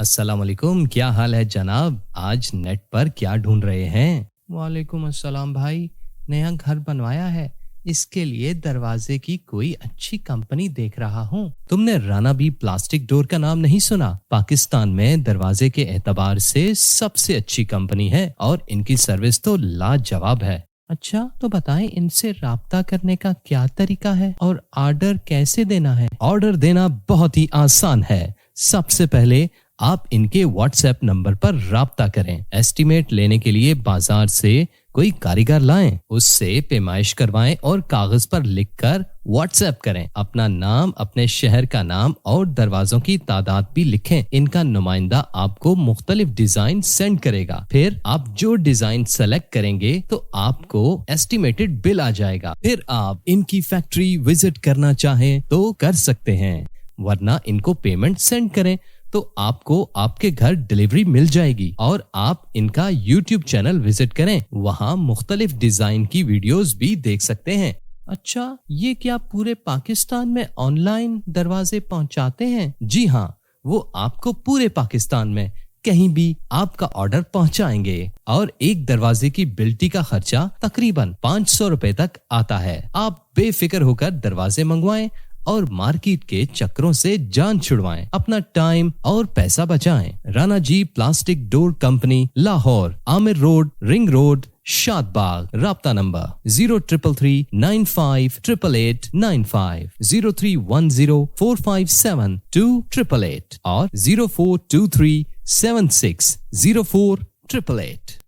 अस्सलाम वालेकुम, क्या हाल है जनाब? आज नेट पर क्या ढूंढ रहे हैं? वालेकुम अस्सलाम भाई, नया घर बनवाया है, इसके लिए दरवाजे की कोई अच्छी कंपनी देख रहा हूँ। तुमने राना बी प्लास्टिक डोर का नाम नहीं सुना? पाकिस्तान में दरवाजे के एतबार से सबसे अच्छी कंपनी है और इनकी सर्विस तो लाजवाब है। अच्छा, तो बताएं इनसे राब्ता करने का क्या तरीका है और ऑर्डर कैसे देना है? ऑर्डर देना बहुत ही आसान है। सबसे पहले आप इनके व्हाट्सएप नंबर पर राब्ता करें। एस्टीमेट लेने के लिए बाजार से कोई कारीगर लाएं, उससे पेमाइश करवाएं और कागज पर लिखकर व्हाट्सएप करें। अपना नाम, अपने शहर का नाम और दरवाजों की तादाद भी लिखें। इनका नुमाइंदा आपको मुख्तलिफ डिजाइन सेंड करेगा। फिर आप जो डिजाइन सेलेक्ट करेंगे तो आपको एस्टिमेटेड बिल आ जाएगा। फिर आप इनकी फैक्ट्री विजिट करना चाहें तो कर सकते हैं, वरना इनको पेमेंट सेंड करें तो आपको आपके घर डिलीवरी मिल जाएगी। और आप इनका YouTube चैनल विजिट करें, वहाँ मुख्तलिफ डिजाइन की वीडियोस भी देख सकते हैं। अच्छा, ये क्या पूरे पाकिस्तान में ऑनलाइन दरवाजे पहुँचाते हैं? जी हाँ, वो आपको पूरे पाकिस्तान में कहीं भी आपका ऑर्डर पहुंचाएंगे और एक दरवाजे की बिल्टी का खर्चा तकरीबन 500 रुपए तक आता है। आप बेफिक्र होकर दरवाजे मंगवाएं और मार्केट के चक्रों से जान छुड़वाएं, अपना टाइम और पैसा बचाएं। Rana ji plastic door company, Lahore, Amir road, ring road, Shadbagh. राब्ता नंबर 0333958895, 0310457288 और 0423760488।